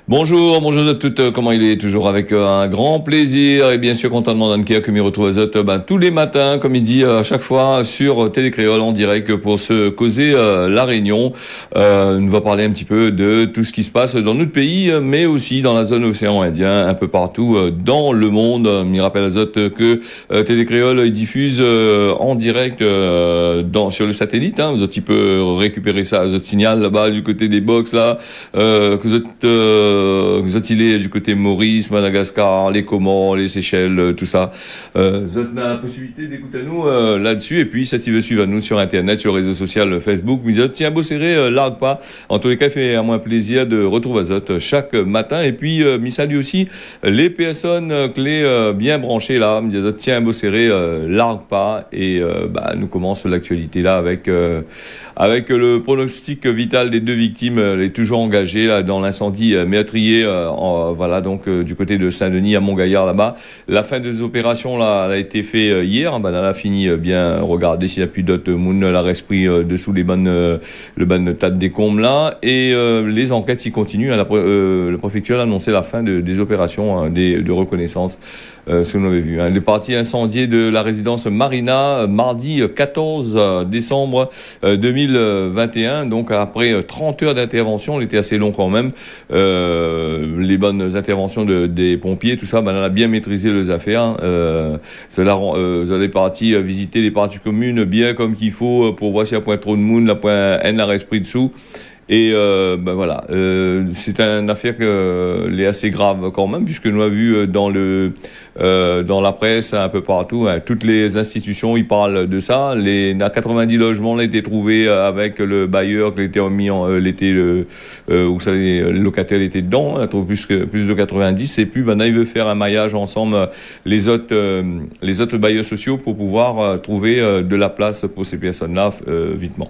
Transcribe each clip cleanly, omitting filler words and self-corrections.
Bonjour, bonjour à toutes, comment il est? Toujours avec un grand plaisir et bien sûr content de mon Ankia que m'y retrouve à Zot tous les matins, comme il dit à chaque fois sur Télé Créole en direct pour se causer la Réunion. On va parler un petit peu de tout ce qui se passe dans notre pays, mais aussi dans la zone océan Indien, un peu partout dans le monde. Il rappelle à Zot que Télé Créole il diffuse en direct sur le satellite. Vous autres, tu peux récupérer ça, Zot signal là-bas du côté des box là, que vous êtes Zot il est du côté Maurice, Madagascar, les Comores, les Seychelles, tout ça. Zot a la possibilité d'écouter nous là-dessus. Et puis, si tu veux suivre nous sur Internet, sur le réseau social Facebook, mais Zot, tiens, beau serré, largue pas. En tous les cas, fait à moi plaisir de retrouver Zot chaque matin. Et puis, mi salue aussi les personnes clés bien branchées là. Zot, tiens, beau serré, largue pas. Et nous commence l'actualité là avec le pronostic vital des deux victimes, est toujours engagé là, dans l'incendie meurtrier, donc du côté de Saint-Denis à Montgaillard là-bas. La fin des opérations là, elle a été faite hier. Elle a fini bien regarder s'il n'y a plus d'autres moun la resprit dessous le ban tas de décombres là. Et les enquêtes y continuent. La préfecture a annoncé la fin des opérations de reconnaissance. Ce que l'on avait vu. Les parties incendiées de la résidence Marina, mardi 14 décembre 2021. Donc après 30 heures d'intervention, il était assez long quand même. Les bonnes interventions des pompiers, tout ça, on a bien maîtrisé les affaires. Vous allez partir visiter les parties communes bien comme qu'il faut pour voir s'il n'y a point trop de monde, la point N la esprit dessous. Et c'est une affaire qui est assez grave quand même, puisque nous avons vu dans la presse un peu partout, toutes les institutions ils parlent de ça. 90 logements ont été trouvés avec le bailleur qui était mis où ça, les locataires étaient dedans, on a trouvé plus de 90. Et puis maintenant il veut faire un maillage ensemble les autres bailleurs sociaux pour pouvoir trouver de la place pour ces personnes-là vitement.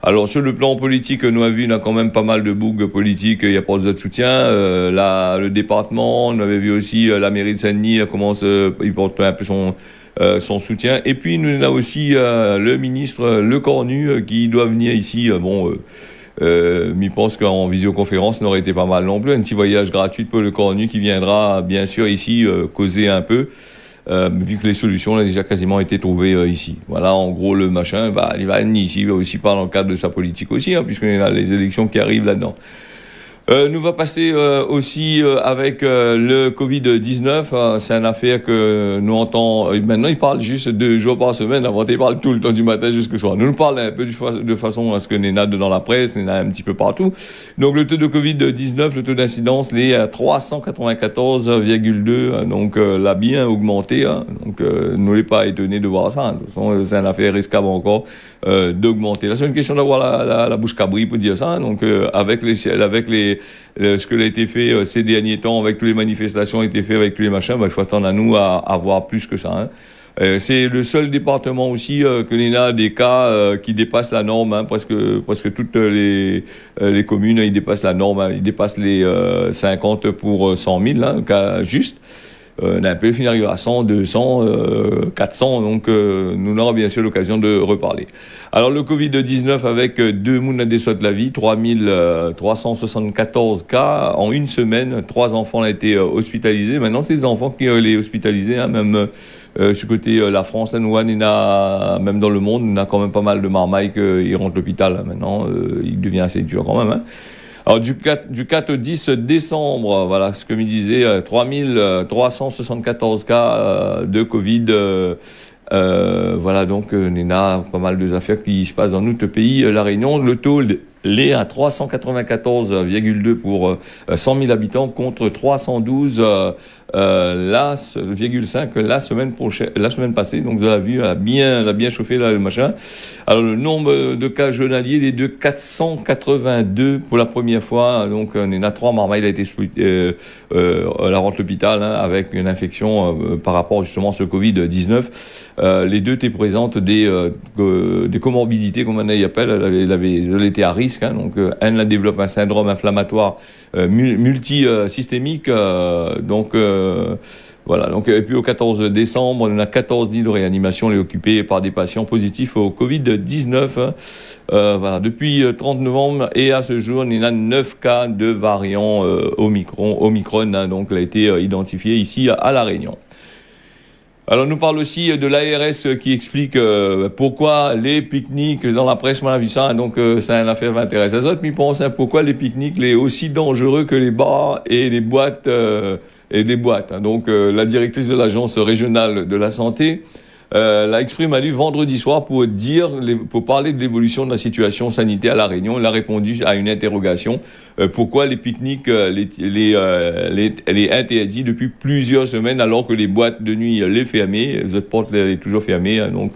Alors sur le plan politique, nous avons vu, il y a quand même pas mal de bougs politiques, il n'y a pas de soutien. Le département, on avait vu aussi la mairie de Saint-Denis il porte un peu son soutien. Et puis nous avons aussi le ministre Le Cornu qui doit venir ici. Je pense qu'en visioconférence, ça aurait été pas mal non plus. Un petit voyage gratuit pour Le Cornu qui viendra bien sûr ici causer un peu. Vu que les solutions ont déjà quasiment été trouvées ici. Voilà, en gros, le machin, il va venir ici, il va aussi parler dans le cadre de sa politique aussi, puisqu'on a les élections qui arrivent là-dedans. Nous va passer aussi avec le Covid-19. C'est une affaire que nous entendons. Maintenant, il parle juste 2 jours par semaine. Avant, il parle tout le temps du matin jusqu'au soir. Nous parle un peu de façon à ce que n'est là dans la presse, n'est là un petit peu partout. Donc, le taux de Covid-19, le taux d'incidence, il est à 394,2. Donc, l'a bien augmenté. Donc, nous n'est pas étonné de voir ça. De toute façon, c'est une affaire risquable encore d'augmenter. Là, c'est une question d'avoir la bouche cabrie pour dire ça. Donc, avec ce que a été fait ces derniers temps, avec toutes les manifestations qui ont été faites, avec tous les machins, il faut attendre à nous à voir plus que ça. C'est le seul département aussi que l'on a des cas qui dépassent la norme. Presque toutes les communes, ils dépassent la norme. Ils dépassent les 50 pour 100 000, cas juste. On a un peu fini d'arriver à 100, 200, 400, donc nous aurons bien sûr l'occasion de reparler. Alors le Covid-19 avec 2 mounes des sauts de la vie, 3374 cas en une semaine, 3 enfants ont été hospitalisés. Maintenant, c'est les enfants qui les hospitalisés, même du côté la France, nous, même dans le monde, on a quand même pas mal de marmailles qui rentrent à l'hôpital. Maintenant, il devient assez dur quand même. Alors du 4 au 10 décembre, voilà ce que me disait, 3374 cas de Covid. Voilà, donc il y a pas mal de affaires qui se passent dans notre pays, la Réunion. Le taux l'est à 394,2 pour 100 000 habitants contre 312,5 la semaine passée. Donc vous avez vu, elle a bien chauffé là, le machin. Alors le nombre de cas journaliers, il est de 482 pour la première fois. Donc on a 3 marmailles, il a été expliqué à la rentre l'hôpital avec une infection par rapport justement à ce Covid-19. Les deux étaient présentes des comorbidités, comme on appelle. Elle était à risque. Donc elle a développé un syndrome inflammatoire multisystémique. Voilà, donc, et puis au 14 décembre, on a 14 lits de réanimation occupés par des patients positifs au Covid-19. Voilà, depuis 30 novembre et à ce jour, il y a 9 cas de variant Omicron, hein, donc il a été identifié ici à La Réunion. Alors, on nous parle aussi de l'ARS qui explique pourquoi les pique-niques, dans la presse, on a vu ça, hein, donc c'est une affaire qui m'intéresse. Les autres m'y pensent, hein, pourquoi les pique-niques sont aussi dangereux que les bars et les boîtes, hein. Donc, la directrice de l'agence régionale de la santé l'a exprimé à lui vendredi soir pour parler de l'évolution de la situation sanitaire à La Réunion. Elle a répondu à une interrogation. Pourquoi les pique-niques les interdits depuis plusieurs semaines alors que les boîtes de nuit les fermées, les autres portes les toujours fermées, hein, donc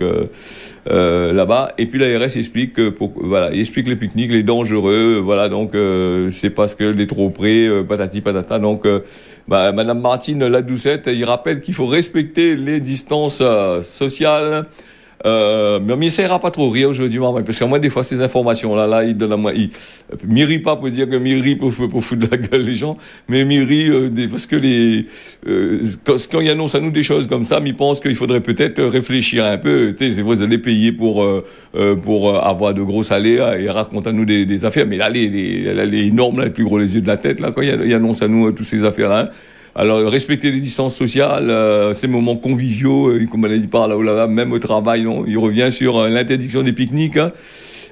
là-bas. Et puis l'ARS explique il explique les pique-niques, les dangereux, voilà, donc c'est parce que les trop près, patati patata, donc Madame Martine Ladoucette, il rappelle qu'il faut respecter les distances sociales. Mais on m'essayera pas trop rire aujourd'hui, parce que moi, des fois, ces informations-là, il donne à moi, m'y rit pas pour dire que m'y rit pour foutre de la gueule les gens, mais m'y rit, parce que quand il annonce à nous des choses comme ça, m'y pense qu'il faudrait peut-être réfléchir un peu. Tu sais, vous allez payer pour avoir de gros salaires et raconter à nous des affaires, mais là, les normes, là, les plus gros les yeux de la tête, là, quand il annonce à nous toutes ces affaires-là, hein. Alors, respecter les distances sociales, ces moments conviviaux, comme on a dit par là, même au travail, non, il revient sur l'interdiction des pique-niques, hein.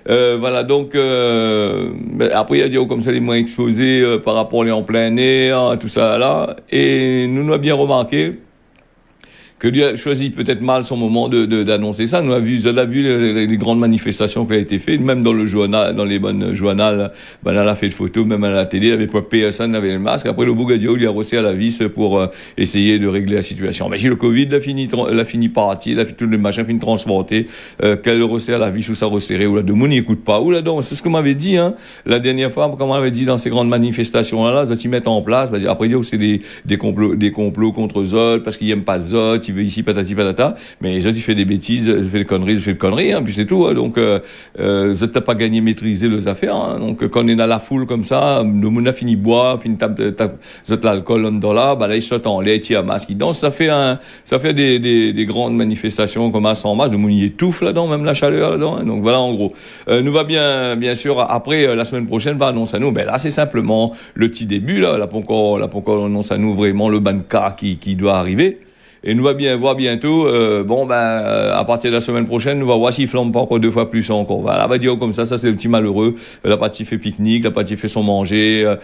Voilà, donc, après, il y a dire comme ça, les moins exposés par rapport aux en plein air, tout ça là. Et nous avons bien remarqué que lui a choisi peut-être mal son moment d'annoncer ça. Nous avons vu les grandes manifestations qui ont été faites, même dans le journal, dans les bonnes journaux, elle a fait de photos, même à la télé, avec personne n'avait le masque. Après, le Bougadio lui a rossé à la vis pour essayer de régler la situation. Mais si le Covid l'a fini parti, tout le machin fini transporté, qu'elle le rossé à la vis ou ça resserré, ou là, de moun, il écoute pas, ou là, donc, c'est ce qu'on m'avait dit, hein, la dernière fois, comme on m'avait dit dans ces grandes manifestations-là, ils mettent en place, après, c'est des complots contre Zod, parce qu'ils aiment pas Zod, il veut ici patati patata, mais les autres, il fait des bêtises, il fait des conneries, hein, puis c'est tout, hein, donc Zod t'as pas gagné maîtriser les affaires, hein, donc quand on est dans la foule comme ça, le monde a fini boire, fini Zod l'alcool dans là, là il saute en lait, il a masque, il danse, ça fait des grandes manifestations comme ça en masse, le monde y étouffe là-dedans, même la chaleur là-dedans, hein, donc voilà en gros. Nous va bien sûr, après la semaine prochaine va annoncer à nous, là c'est simplement le petit début, là pas encore annonce à nous vraiment le ban cas qui doit arriver. Et nous va bien voir bientôt, à partir de la semaine prochaine, nous va voir s'il flambe pas encore 2 fois plus encore. Voilà, va dire comme ça c'est le petit malheureux. La partie fait pique-nique, la partie fait son manger,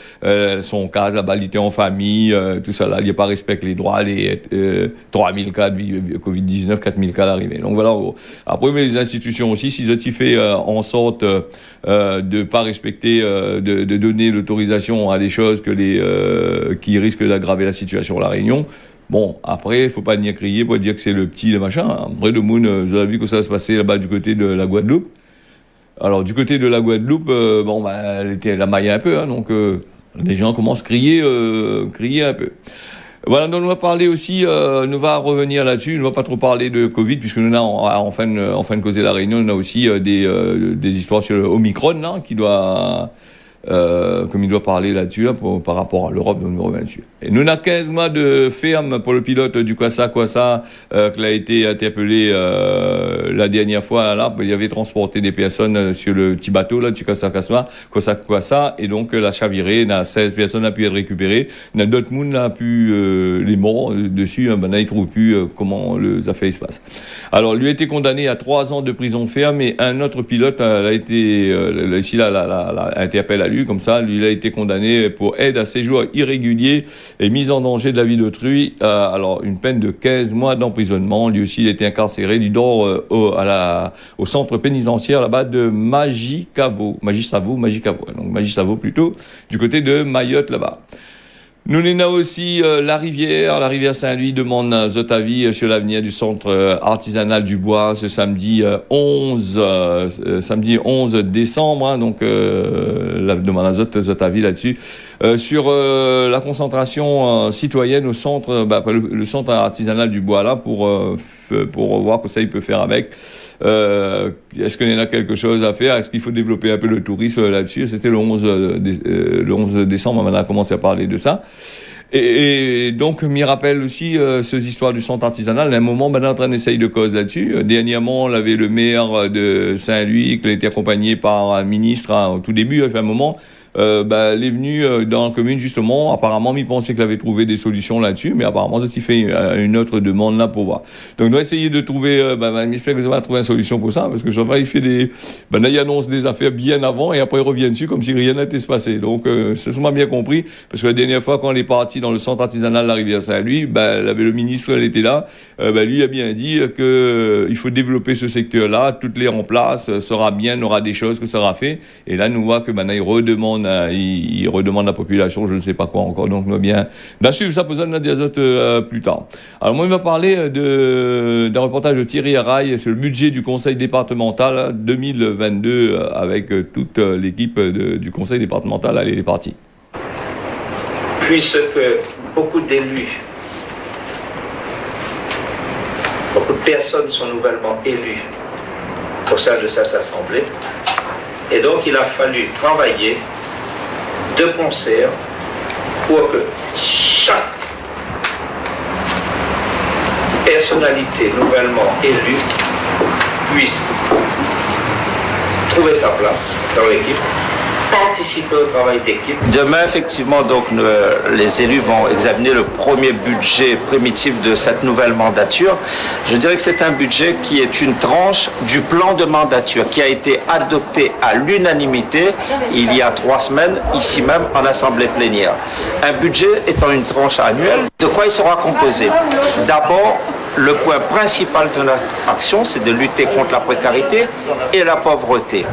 son cas, là-bas, il était en famille, tout ça là, il n'y a pas respecté les droits, les 3000 cas de Covid-19, 4000 cas d'arrivée. Donc voilà, après, mais les institutions aussi, si ils fait en sorte de pas respecter, de donner l'autorisation à des choses qui risquent d'aggraver la situation à La Réunion. Bon, après, il faut pas nier crier pour dire que c'est le petit, le machin. Après, le monde, vous avez vu que ça va se passer là-bas du côté de la Guadeloupe. Alors, du côté de la Guadeloupe, elle était la maille un peu, hein, donc les gens commencent à crier un peu. Voilà, donc on va parler aussi, on va revenir là-dessus, je ne vais pas trop parler de Covid, puisque nous en fin de causer La Réunion, on a aussi des histoires sur le Omicron, là, qui doit... comme il doit parler là-dessus, là, par rapport à l'Europe, donc nous revenons dessus. Et nous, on a 15 mois de ferme pour le pilote du Kwasa, qui a été interpellé la dernière fois, là, il avait transporté des personnes sur le petit bateau, là, du Kwasa, et donc la chaviré, 16 personnes a pu être récupérées, d'autres monde a pu, les morts dessus, là, ils trouvent plus comment les affaires se passent. Alors, lui a été condamné à 3 ans de prison ferme, et un autre pilote a été, ici, là, interpellé à lui, comme ça, lui, il a été condamné pour aide à séjour irrégulier et mise en danger de la vie d'autrui. Alors, une peine de 15 mois d'emprisonnement. Lui aussi, il a été incarcéré. Il dort au centre pénitentiaire là-bas de Magicavo, donc Magicavo plutôt, du côté de Mayotte là-bas. Nous avons aussi la rivière Saint-Louis demande zot avis sur l'avenir du centre artisanal du bois ce samedi 11 décembre, hein, donc la demande à zot avis là-dessus sur la concentration citoyenne au centre le centre artisanal du bois là pour voir que ça il peut faire avec. Est-ce qu'il y en a quelque chose à faire? Est-ce qu'il faut développer un peu le tourisme là-dessus? C'était le 11 décembre, on a commencé à parler de ça. Et donc, m'y rappelle aussi ces histoires du centre artisanal. À un moment, on est en train d'essayer de cause là-dessus. Dernièrement, on avait le maire de Saint-Louis qui a été accompagné par un ministre au tout début, à un moment. Elle est venue dans la commune justement. Apparemment, il pensait qu'elle avait trouvé des solutions là-dessus, mais apparemment, il fait une autre demande là pour voir. Donc, on doit essayer de trouver. J'espère que ça va trouver une solution pour ça, parce que je vois il fait des. Là, il annonce des affaires bien avant et après il revient dessus comme si rien n'était se passé. Donc, c'est sûrement bien compris, parce que la dernière fois quand on est parti dans le centre artisanal de la rivière Saint-Louis, le ministre, elle était là. Lui a bien dit que il faut développer ce secteur-là, toutes les en place, sera bien, on aura des choses que ça sera fait. Et là, nous voit que maintenant il redemande à la population, je ne sais pas quoi encore. Donc, on va bien suivre ça pour ça, des autres plus tard. Alors, moi, il va parler d'un reportage de Thierry Araille sur le budget du conseil départemental 2022 avec toute l'équipe du conseil départemental. Allez, les partis. Puisque beaucoup d'élus, beaucoup de personnes sont nouvellement élues au sein de cette assemblée, et donc il a fallu travailler de concert pour que chaque personnalité nouvellement élue puisse trouver sa place dans l'équipe, participer au travail d'équipe. Demain, effectivement, donc, les élus vont examiner le premier budget primitif de cette nouvelle mandature. Je dirais que c'est un budget qui est une tranche du plan de mandature qui a été adopté à l'unanimité il y a 3 semaines, ici même en assemblée plénière. Un budget étant une tranche annuelle, de quoi il sera composé? D'abord, le point principal de notre action, c'est de lutter contre la précarité et la pauvreté.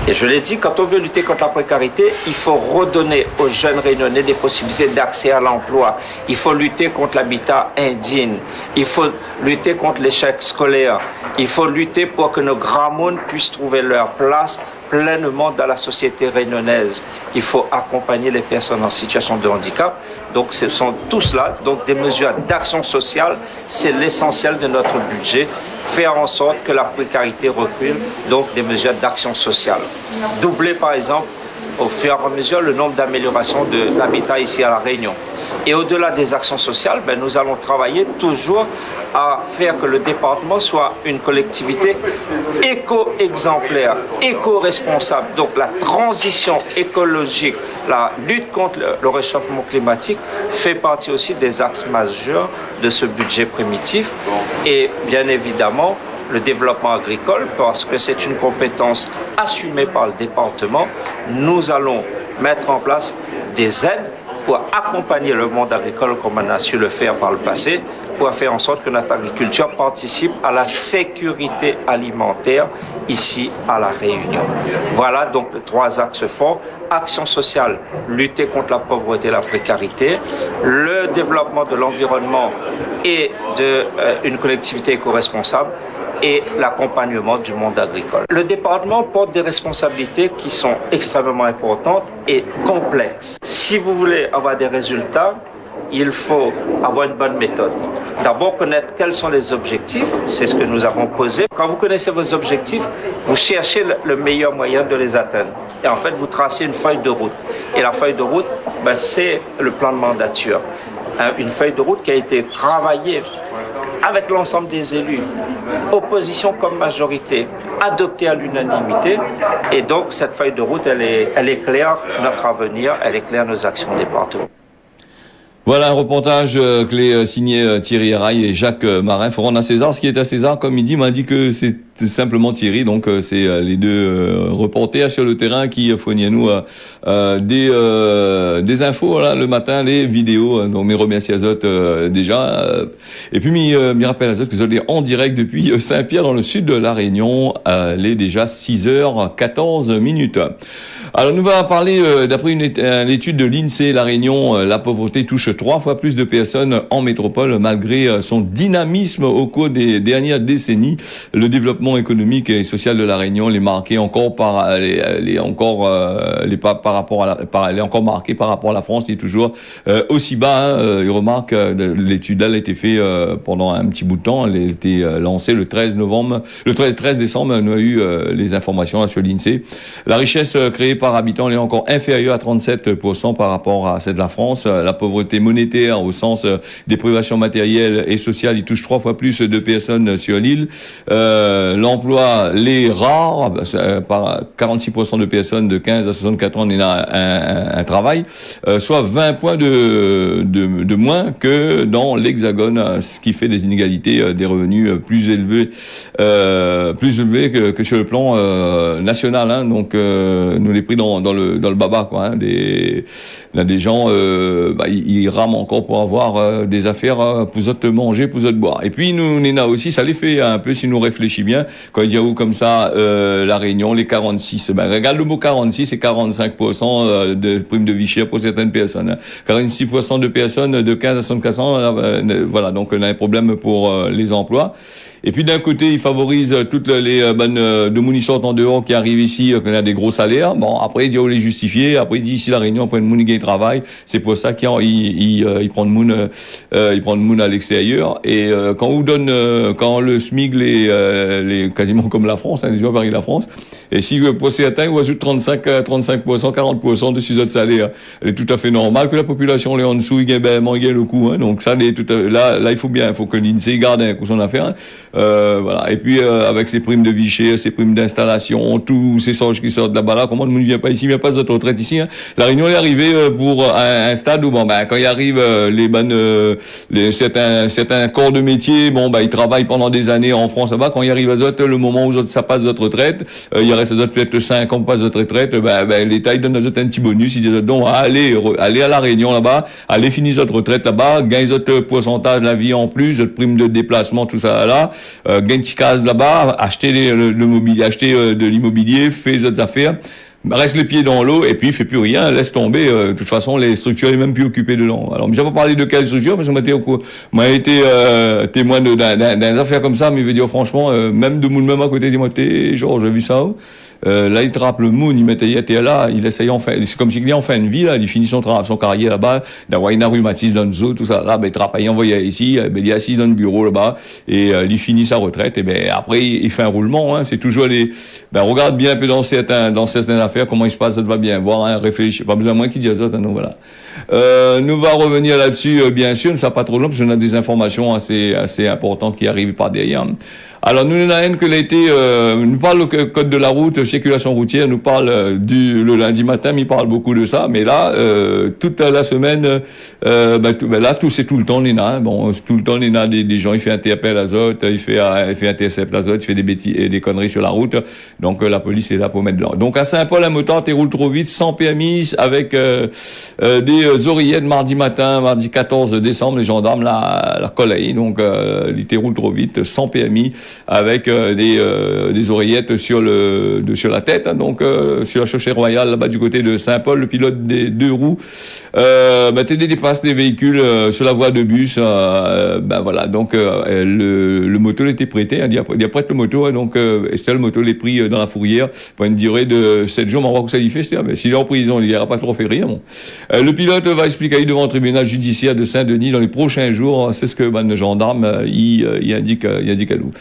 Et je l'ai dit, quand on veut lutter contre la précarité, il faut redonner aux jeunes réunionnais des possibilités d'accès à l'emploi. Il faut lutter contre l'habitat indigne. Il faut lutter contre l'échec scolaire. Il faut lutter pour que nos grands mondes puissent trouver leur place pleinement dans la société réunionnaise. Il faut accompagner les personnes en situation de handicap. Donc ce sont tout cela, donc des mesures d'action sociale, c'est l'essentiel de notre budget. Faire en sorte que la précarité recule, donc des mesures d'action sociale. Doubler par exemple au fur et à mesure le nombre d'améliorations de l'habitat ici à La Réunion. Et au-delà des actions sociales, nous allons travailler toujours à faire que le département soit une collectivité éco-exemplaire, éco-responsable. Donc la transition écologique, la lutte contre le réchauffement climatique fait partie aussi des axes majeurs de ce budget primitif. Et bien évidemment, le développement agricole, parce que c'est une compétence assumée par le département, nous allons mettre en place des aides pour accompagner le monde agricole comme on a su le faire par le passé, pour faire en sorte que notre agriculture participe à la sécurité alimentaire ici à La Réunion. Voilà donc les 3 axes forts. Action sociale, lutter contre la pauvreté et la précarité, le développement de l'environnement et d'une collectivité éco-responsable et l'accompagnement du monde agricole. Le département porte des responsabilités qui sont extrêmement importantes et complexes. Si vous voulez avoir des résultats, il faut avoir une bonne méthode. D'abord, connaître quels sont les objectifs, c'est ce que nous avons posé. Quand vous connaissez vos objectifs, vous cherchez le meilleur moyen de les atteindre. Et en fait, vous tracez une feuille de route. Et la feuille de route, c'est le plan de mandature. Une feuille de route qui a été travaillée avec l'ensemble des élus, opposition comme majorité, adoptée à l'unanimité. Et donc, cette feuille de route, elle éclaire notre avenir, elle éclaire nos actions départementales. Voilà un reportage signé Thierry Araille et Jacques Marin. Forum à César, ce qui est à César, comme il dit, m'a dit que c'est simplement Thierry, donc c'est les deux reporters sur le terrain qui fournissent à nous des infos là, le matin, les vidéos. Donc mes remercie à Zot déjà. Et puis m'y rappelle à Zot que vous êtes en direct depuis Saint-Pierre dans le sud de La Réunion. Il est déjà 6h14. Alors nous allons parler, d'après une étude de l'INSEE, La Réunion, la pauvreté touche 3 fois plus de personnes en métropole malgré son dynamisme au cours des dernières décennies. Le développement économique et social de La Réunion l'est marqué encore elle est encore marquée par rapport à la France, qui est toujours aussi bas. Il remarque l'étude là, elle a été faite pendant un petit bout de temps. Elle a été lancée le 13 décembre. On a eu les informations sur l'INSEE. La richesse créée par par habitant est encore inférieur à 37% par rapport à celle de la France. La pauvreté monétaire au sens des privations matérielles et sociales, il touche 3 fois plus de personnes sur l'île. L'emploi, les rares, par 46% de personnes de 15 à 64 ans n'ont un travail, soit 20 points de moins que dans l'Hexagone, ce qui fait des inégalités des revenus plus élevés que sur le plan national. Hein. Donc nous les pris dans le baba, quoi. Hein. Là, des gens ils rament encore pour avoir des affaires pour autres manger, pour autres boire. Et puis nous Néna aussi, ça les fait un peu si nous réfléchit bien. Quand il dit où comme ça la Réunion, les 46, regarde le mot 46, c'est 45% de prime de vie chère pour certaines personnes. Hein. 46% de personnes de 15 à 64 ans, voilà, donc on a un problème pour les emplois. Et puis d'un côté, ils favorisent toutes les bonnes de mounissantes en dehors qui arrivent ici, qu'on a des gros salaires. Bon, après, il dit, on les justifier. Après, il dit, ici, la Réunion, après, le monde qui travaille. C'est pour ça qu'il prend le monde à l'extérieur. Et, quand on vous donne, quand le SMIC, les quasiment comme la France, hein, les Paris, la France. Et si pour certains, vous ajoutez 35%, 40% de ces autres salaires. Il est tout à fait normal que la population, les en dessous, il gagne le coup, hein. Donc, ça, là, il faut que l'INSEE garde un coup son affaire, hein. Voilà. Et puis avec ces primes de vie chère, ces primes d'installation, tous ces songes qui sortent là-bas là, comment le monde ne vient pas ici, il n'y a pas d'autres retraites ici. Hein. La Réunion est arrivée pour un stade où quand il arrive certains corps de métier, ils travaillent pendant des années en France là-bas. Quand il arrive à Zot, le moment où ça passe votre retraite, il reste à Zot peut-être 5 ans passe votre retraite, l'État il donne à Zot un petit bonus, il dit donc allez à la Réunion là-bas, allez finir votre retraite là-bas, gagnez votre pourcentage de la vie en plus, votre prime de déplacement, tout ça là. Gagne petit case là-bas, acheter le mobilier, acheter de l'immobilier, fait des affaires, reste les pieds dans l'eau et puis il fait plus rien, laisse tomber. De toute façon, les structures sont même plus occupées dedans. Alors, j'ai pas parlé de quelle structure parce que m'a été témoin d'une affaire comme ça, mais je veux dire franchement, même de monde même à côté, dis-moi, genre, j'ai vu ça. Là, il trappe le moon, il était là, il essaye enfin, c'est comme s'il est en fin de vie, là, il finit son carrière là-bas, d'avoir une rhumatisme dans le zoo, tout ça, là, il trappe, il envoie ici, il est assis dans le bureau là-bas, et, il finit sa retraite, et après, il fait un roulement, hein, c'est toujours regarde bien un peu dans certaines affaires, comment il se passe, ça va bien voir, hein, réfléchis, pas besoin moins qu'il dise ça, non, voilà. Nous va revenir là-dessus, bien sûr, ne sera pas trop long, parce qu'on a des informations assez importantes qui arrivent par derrière. Alors, nous, que l'été, nous parle le code de la route, circulation routière, nous parle le lundi matin, mais il parle beaucoup de ça. Mais là, toute la semaine, là, c'est tout le temps, Léna. Hein. Bon, tout le temps, Léna, des gens, il fait interpelle azote, il fait intercept azote, il fait des bêtises et des conneries sur la route. Donc, la police est là pour mettre de l'ordre. Donc, à Saint-Paul, un motard, tu roules trop vite, sans permis, avec des oreillettes mardi matin, mardi 14 décembre, les gendarmes la collèient. Donc, il roule trop vite, sans permis, avec des oreillettes sur la tête, hein, donc sur la chaussée royale là-bas du côté de Saint-Paul, le pilote des 2 roues dépasse des véhicules sur la voie de bus, voilà, donc le moto était prêté, hein, il prête le moto, hein, donc Estelle le moto l'est pris dans la fourrière pour une durée de 7 jours, mais on voit que ça lui fait, mais s'il est en prison, il n'ira pas trop fait rire. Bon. Le pilote va expliquer devant le tribunal judiciaire de Saint-Denis dans les prochains jours, c'est ce que le gendarme il indique à nous.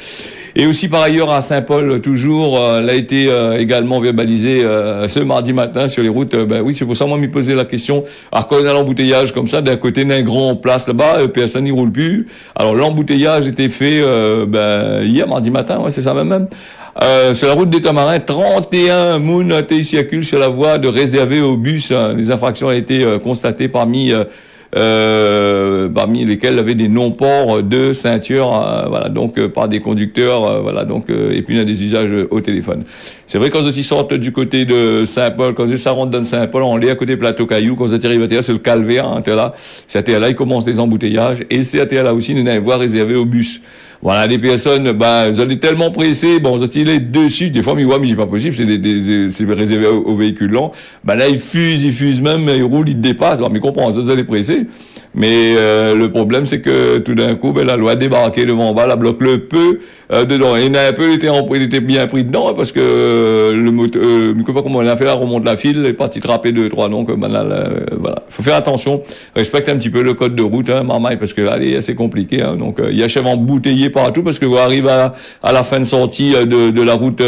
Et aussi par ailleurs à Saint-Paul, toujours, elle a été également verbalisée ce mardi matin sur les routes. Oui, c'est pour ça moi me posais la question. Alors quand on a l'embouteillage comme ça, d'un côté d'un grand place là-bas, personne n'y roule plus. Alors l'embouteillage était fait hier mardi matin, ouais, c'est ça même. Sur la route des Tamarins, 31 moun circulent sur la voie de réservée aux bus. Les infractions ont été constatées parmi lesquels il y avait des non-ports de ceinture, voilà, donc par des conducteurs, voilà, donc et puis il y a des usages au téléphone. C'est vrai quand ils sortent du côté de Saint-Paul, quand ça rentre dans Saint-Paul, on est à côté de Plateau Caillou, quand ils arrivent à terre, c'est le calvaire, hein, là, c'est à là, il commence les embouteillages, et c'est à là aussi, il y a une voie réservée aux bus. Voilà, des personnes, ils ont été tellement pressés, ils est dessus, des fois, mais c'est pas possible, c'est réservé aux véhicules lents. Là, ils fusent même, ils roulent, ils dépassent. Alors, mais comprends, ils sont pressés. Mais le problème, c'est que tout d'un coup, la loi a débarqué devant en bas, la bloque le peu dedans. Et il a un peu il était bien pris dedans parce que le moteur, je sais pas comment on a fait, là, remonte la file, il est parti trapper 2-3 donc voilà. Faut faire attention, respecte un petit peu le code de route, hein, marmaille, parce que là, c'est assez compliqué. Hein, donc il y a chef embouteillé partout parce que vous arrivez à la fin de sortie de la route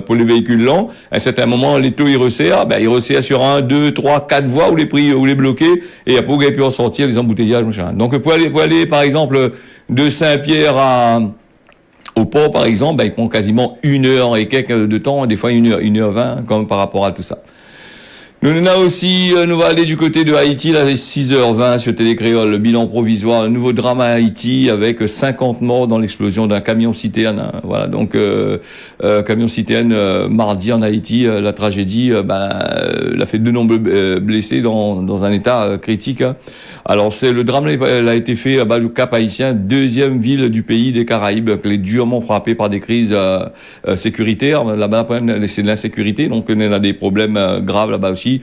pour les véhicules lents. À un certain moment, les taux ils resserrent, il resserre sur 1, 2, 3, 4 voies où les bloqués et après vous avez pu en sortir les embouteillages, machin. Donc pour aller par exemple de Saint-Pierre au port, par exemple, il prend quasiment 1 heure et quelques de temps, des fois 1h20, comme par rapport à tout ça. Nous va aller du côté de Haïti, là, 6h20 sur Télécréole, le bilan provisoire, un nouveau drame à Haïti avec 50 morts dans l'explosion d'un camion-citerne. Hein. Voilà, donc camion-citerne mardi en Haïti, la tragédie, elle a fait de nombreux blessés dans un état critique. Hein. Alors le drame a été fait à le Cap Haïtien, 2e ville du pays des Caraïbes, qui est durement frappée par des crises sécuritaires. Là-bas, c'est de l'insécurité, donc on a des problèmes graves là-bas aussi.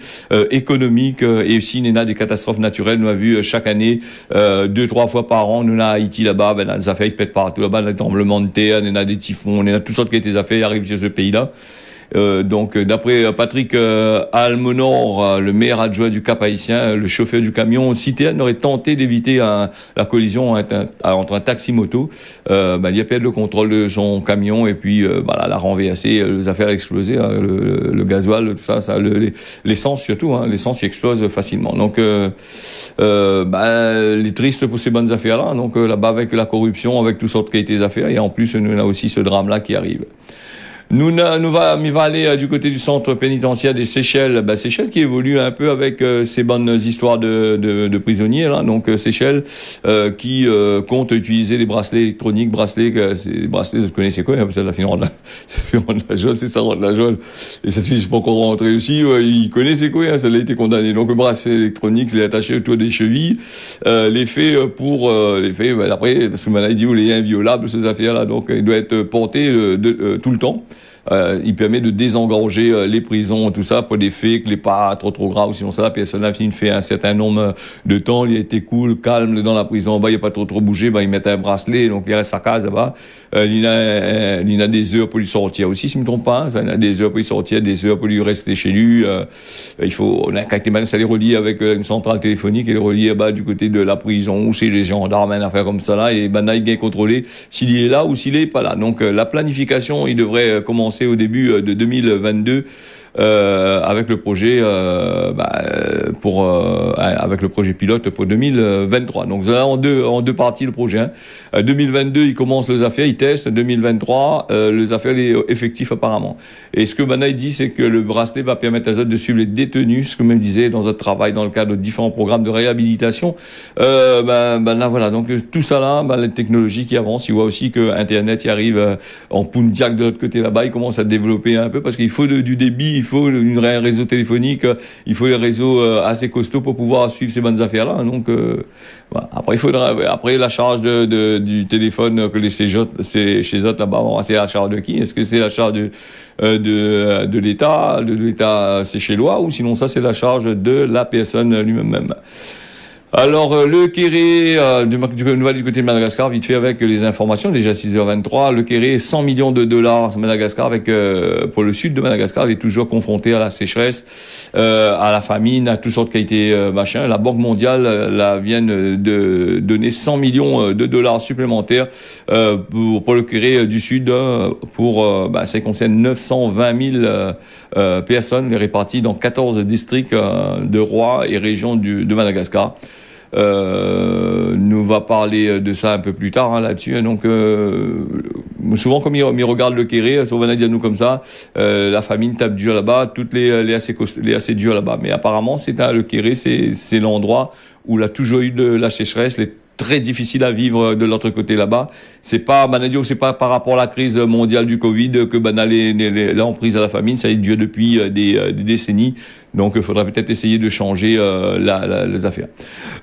Économique et aussi on a des catastrophes naturelles. Nous avons vu chaque année 2-3 fois par an nous on a Haïti là-bas, les affaires ils pètent partout là-bas, des tremblements de terre, on a des typhons, on a toutes sortes de affaires qui arrivent sur ce pays-là. Donc d'après Patrick Almonor, le maire adjoint du Cap Haïtien, le chauffeur du camion citerne aurait tenté d'éviter la collision entre un taxi-moto. Il a perdu le contrôle de son camion et puis la renversé, les affaires ont explosé, hein, le gasoil, tout ça l'essence surtout, hein, l'essence explose facilement. Donc les tristes pour ces bonnes affaires-là. Donc là-bas avec la corruption, avec toutes sortes de qualités d'affaires, et en plus on a aussi ce drame-là qui arrive. Il va aller du côté du centre pénitentiaire des Seychelles. Seychelles qui évolue un peu avec ces bonnes histoires de prisonniers là. Donc Seychelles qui compte utiliser les bracelets électroniques, ces bracelets, vous connaissez quoi, c'est la fin de la geôle, c'est ça rend la geôle. Et ça, si je suis pas encore rentré aussi, il connaît c'est quoi, hein, ça a été condamné. Donc le bracelet électronique, c'est attaché autour des chevilles. Les faits après, parce que maintenant il dit il est inviolable ces affaires là, donc il doit être porté tout le temps. Il permet de désengorger les prisons, tout ça, pour des faits qui n'est pas trop grave. Sinon, ça, la personne a fait un certain nombre de temps, il a été cool, calme dans la prison, il n'a pas trop bougé, il met un bracelet, donc il reste à casa, il a des heures pour lui sortir aussi, si je ne me trompe pas, il a des heures pour lui sortir, des heures pour lui rester chez lui. On a quand ça les relie avec une centrale téléphonique, et les relie du côté de la prison, ou c'est les gendarmes, une affaire comme ça là, et là, il vient contrôler s'il est là ou s'il est pas là. Donc, la planification, il devrait commencer au début de 2022 avec le projet avec le projet pilote pour 2023. Donc là en deux parties le projet. 2022 il commence les affaires, il teste. 2023 les affaires les effectifs apparemment. Et ce que maintenant il dit, c'est que le bracelet va permettre à eux de suivre les détenus, ce que même disait dans un travail dans le cadre de différents programmes de réhabilitation. Là voilà, donc tout ça là, les technologies qui avancent. Il voit aussi que Internet y arrive en Punjak de l'autre côté là-bas, il commence à développer un peu parce qu'il faut du débit. Il faut un réseau téléphonique, il faut un réseau assez costaud pour pouvoir suivre ces bonnes affaires-là. Donc, voilà. Après la charge du téléphone que chez eux là-bas, c'est la charge de qui? Est-ce que c'est la charge de l'État séchellois, ou sinon ça c'est la charge de la personne lui-même? Alors, le Kéré, du côté de Madagascar, vite fait avec les informations, déjà 6h23, le Kéré, 100 millions de dollars Madagascar, pour le sud de Madagascar, il est toujours confronté à la sécheresse, à la famine, à toutes sortes de qualités, La Banque mondiale, vient de donner 100 millions de dollars supplémentaires, pour le Kéré du sud, ça concerne 920 000 personnes réparties dans 14 districts de Rois et régions de Madagascar. Nous va parler de ça un peu plus tard là-dessus. Donc souvent comme il regarde le Kéré, souvent on dit à nous comme ça, la famine tape dur là-bas, toutes les assez dures là-bas. Mais apparemment le Kéré, c'est l'endroit où il a toujours eu de la sécheresse, très difficile à vivre de l'autre côté là-bas. C'est pas par rapport à la crise mondiale du Covid que l'emprise à la famine, ça dure depuis des décennies. Donc il faudra peut-être essayer de changer les affaires.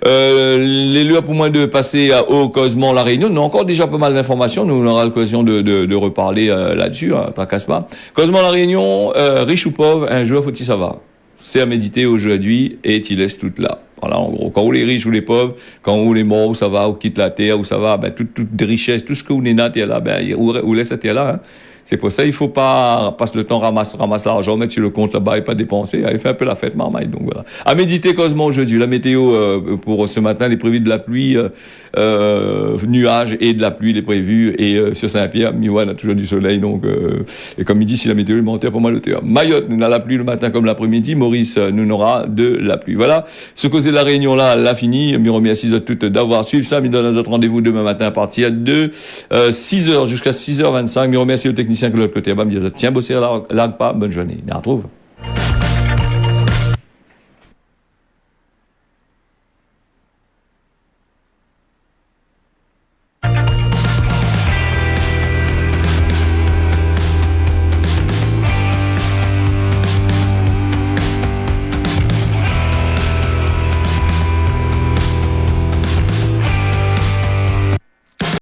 L'heure pour moi de passer au Cosement La Réunion. On a encore déjà pas mal d'informations. Nous on aura l'occasion de reparler là-dessus, tracasse pas. Cosement La Réunion, riche ou pauvre, un jour faut-il savoir. C'est à méditer aujourd'hui et tu laisses tout là. Voilà, en gros. Quand on est riche ou les pauvres, quand on est mort, où ça va, où quitte la terre, où ça va, ben, toutes des richesses, tout ce que vous n'avez là, terre là, ben, où laisse cette terre là, hein. C'est pour ça il faut pas passer le temps ramasse l'argent, mettre sur le compte là-bas et pas dépenser. Il fait un peu la fête marmaille. Donc voilà. À méditer cosmo aujourd'hui. La météo pour ce matin, les prévus de la pluie, nuages et de la pluie, les prévus. Et sur Saint-Pierre, Miwan a toujours du soleil. Donc et comme il dit, si la météo est menteur pour moi le terre. Mayotte, nous a la pluie le matin comme l'après-midi. Maurice, nous aura de la pluie. Voilà. Ce causer de la réunion là, l'a fini. Je remercie à toutes d'avoir suivi ça. Je donne notre rendez-vous demain matin à partir de 6h jusqu'à 6h25. Je remercie aux techniciens que de l'autre côté, me dire tiens, bosser là, pas, bonne journée. On retrouve.